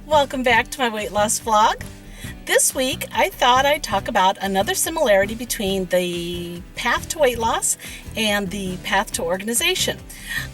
Welcome back to my weight loss vlog. This week, I thought I'd talk about another similarity between the path to weight loss and the path to organization.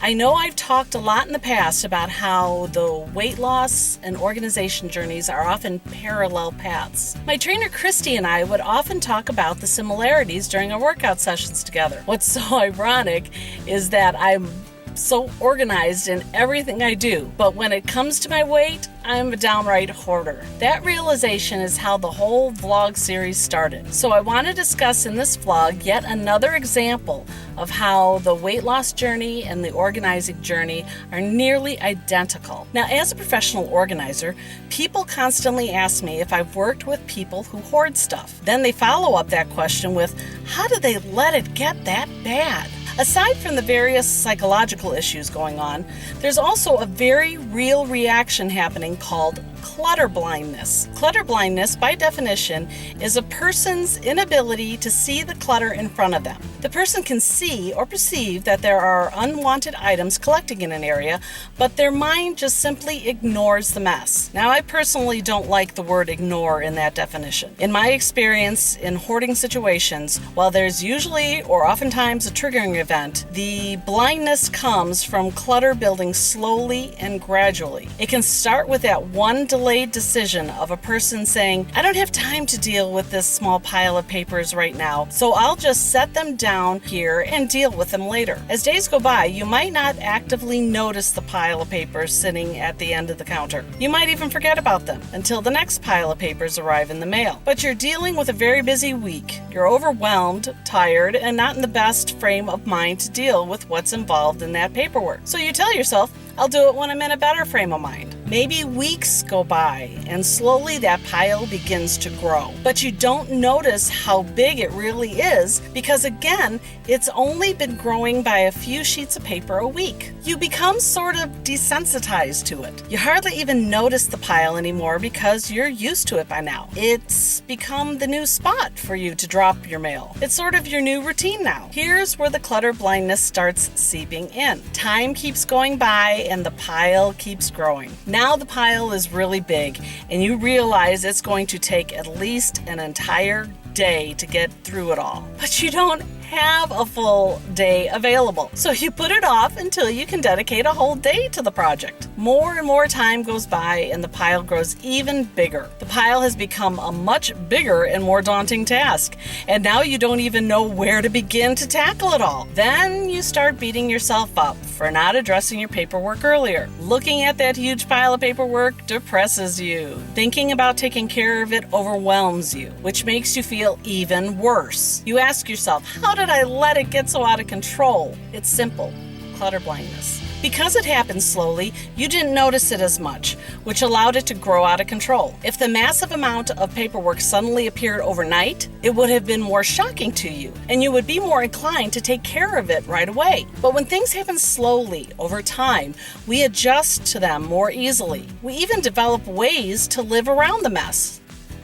I know I've talked a lot in the past about how the weight loss and organization journeys are often parallel paths. My trainer Christy and I would often talk about the similarities during our workout sessions together. What's so ironic is that I'm so organized in everything I do, but when it comes to my weight, I'm a downright hoarder. That realization is how the whole vlog series started. So I want to discuss in this vlog yet another example of how the weight loss journey and the organizing journey are nearly identical. Now, as a professional organizer, people constantly ask me if I've worked with people who hoard stuff. Then they follow up that question with, how do they let it get that bad? Aside from the various psychological issues going on, there's also a very real reaction happening called clutter blindness. Clutter blindness, by definition, is a person's inability to see the clutter in front of them. The person can see or perceive that there are unwanted items collecting in an area, but their mind just simply ignores the mess. Now, I personally don't like the word ignore in that definition. In my experience in hoarding situations, while there's usually or oftentimes a triggering event, the blindness comes from clutter building slowly and gradually. It can start with that one delayed decision of a person saying, I don't have time to deal with this small pile of papers right now, so I'll just set them down here and deal with them later. As days go by, you might not actively notice the pile of papers sitting at the end of the counter. You might even forget about them until the next pile of papers arrive in the mail. But you're dealing with a very busy week. You're overwhelmed, tired, and not in the best frame of mind to deal with what's involved in that paperwork. So you tell yourself, I'll do it when I'm in a better frame of mind. Maybe weeks go by, and slowly that pile begins to grow. But you don't notice how big it really is because, again, it's only been growing by a few sheets of paper a week. You become sort of desensitized to it. You hardly even notice the pile anymore because you're used to it by now. It's become the new spot for you to drop your mail. It's sort of your new routine now. Here's where the clutter blindness starts seeping in. Time keeps going by and the pile keeps growing. Now the pile is really big and you realize it's going to take at least an entire day to get through it all. But you don't have a full day available. So you put it off until you can dedicate a whole day to the project. More and more time goes by and the pile grows even bigger. The pile has become a much bigger and more daunting task. And now you don't even know where to begin to tackle it all. Then you start beating yourself up for not addressing your paperwork earlier. Looking at that huge pile of paperwork depresses you. Thinking about taking care of it overwhelms you, which makes you feel even worse. You ask yourself, how did I let it get so out of control? It's simple, clutter blindness. Because it happened slowly, you didn't notice it as much, which allowed it to grow out of control. If the massive amount of paperwork suddenly appeared overnight, it would have been more shocking to you, and you would be more inclined to take care of it right away. But when things happen slowly, over time, we adjust to them more easily. We even develop ways to live around the mess.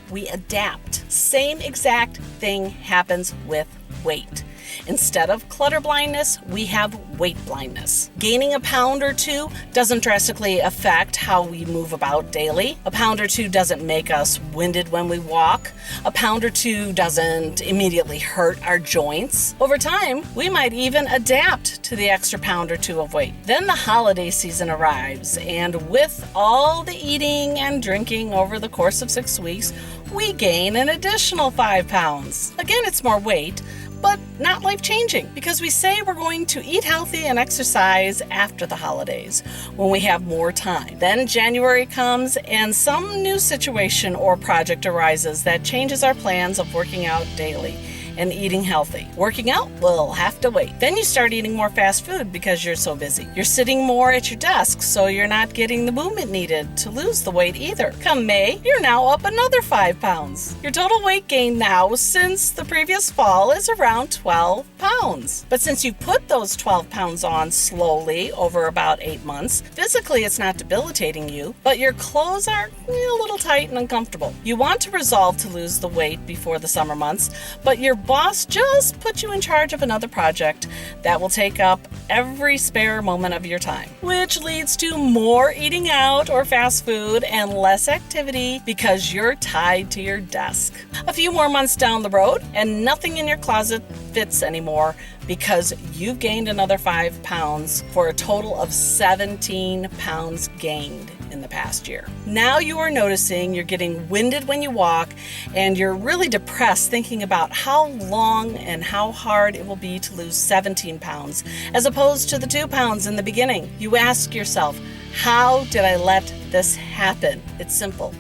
We adapt. Same exact thing happens with weight. Instead of clutter blindness, we have weight blindness. Gaining a pound or two doesn't drastically affect how we move about daily. A pound or two doesn't make us winded when we walk. A pound or two doesn't immediately hurt our joints. Over time, we might even adapt to the extra pound or two of weight. Then the holiday season arrives, and with all the eating and drinking over the course of 6 weeks, we gain an additional 5 pounds. Again, it's more weight, but not life-changing because we say we're going to eat healthy and exercise after the holidays when we have more time. Then January comes and some new situation or project arises that changes our plans of working out daily and eating healthy. Working out will have to wait. Then you start eating more fast food because you're so busy. You're sitting more at your desk, so you're not getting the movement needed to lose the weight either. Come May, you're now up another 5 pounds. Your total weight gain now since the previous fall is around 12 pounds. But since you put those 12 pounds on slowly over about 8 months, physically it's not debilitating you, but your clothes are a little tight and uncomfortable. You want to resolve to lose the weight before the summer months, but your boss just put you in charge of another project that will take up every spare moment of your time, which leads to more eating out or fast food and less activity because you're tied to your desk. A few more months down the road and nothing in your closet fits anymore because you've gained another 5 pounds for a total of 17 pounds gained in the past year. Now you are noticing you're getting winded when you walk and you're really depressed thinking about how long and how hard it will be to lose 17 pounds as opposed to the 2 pounds in the beginning. You ask yourself, how did I let this happen? It's simple.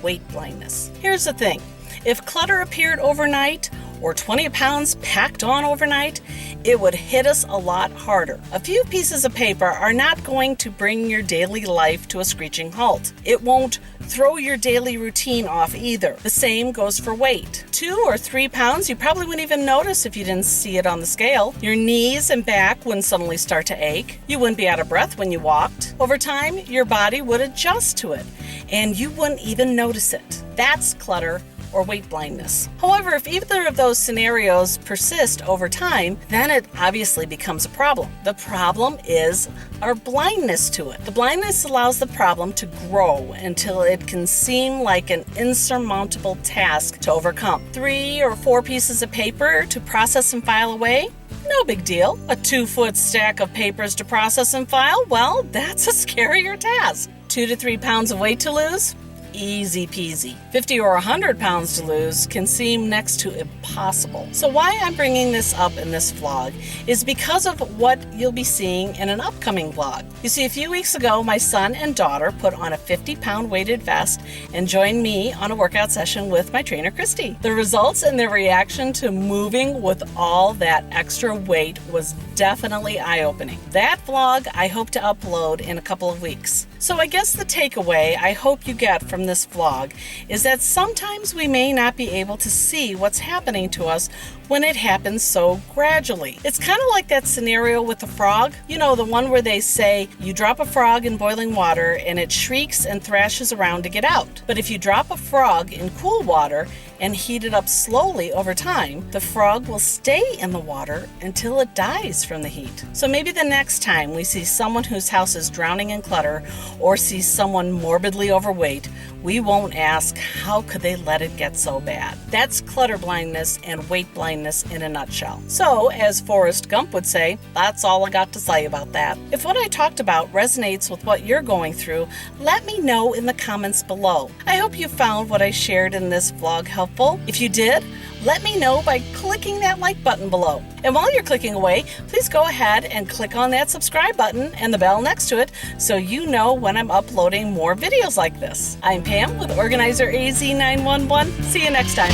Weight blindness. Here's the thing. If clutter appeared overnight or 20 pounds packed on overnight, it would hit us a lot harder. A few pieces of paper are not going to bring your daily life to a screeching halt. It won't throw your daily routine off either. The same goes for weight. 2 or 3 pounds you probably wouldn't even notice if you didn't see it on the scale. Your knees and back wouldn't suddenly start to ache. You wouldn't be out of breath when you walked. Over time, your body would adjust to it, and you wouldn't even notice it. That's clutter or weight blindness. However, if either of those scenarios persist over time, then it obviously becomes a problem. The problem is our blindness to it. The blindness allows the problem to grow until it can seem like an insurmountable task to overcome. 3 or 4 pieces of paper to process and file away? No big deal. A 2-foot stack of papers to process and file? Well, that's a scarier task. 2 to 3 pounds of weight to lose? Easy peasy. 50 or 100 pounds to lose can seem next to impossible. So why I'm bringing this up in this vlog is because of what you'll be seeing in an upcoming vlog. You see, a few weeks ago, my son and daughter put on a 50-pound weighted vest and joined me on a workout session with my trainer, Christy. The results and their reaction to moving with all that extra weight was definitely eye-opening. That vlog I hope to upload in a couple of weeks. So I guess the takeaway I hope you get from this vlog is that sometimes we may not be able to see what's happening to us when it happens so gradually. It's kind of like that scenario with the frog. You know, the one where they say you drop a frog in boiling water and it shrieks and thrashes around to get out. But if you drop a frog in cool water and heat it up slowly over time, the frog will stay in the water until it dies from the heat. So maybe the next time we see someone whose house is drowning in clutter or see someone morbidly overweight, we won't ask, how could they let it get so bad? That's clutter blindness and weight blindness in a nutshell. So, as Forrest Gump would say, that's all I got to say about that. If what I talked about resonates with what you're going through, let me know in the comments below. I hope you found what I shared in this vlog helpful. If you did, let me know by clicking that like button below. And while you're clicking away, please go ahead and click on that subscribe button and the bell next to it so you know when I'm uploading more videos like this. I'm Pam with Organizer AZ911. See you next time.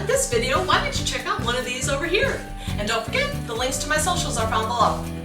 This video, why don't you check out one of these over here? And don't forget, the links to my socials are found below.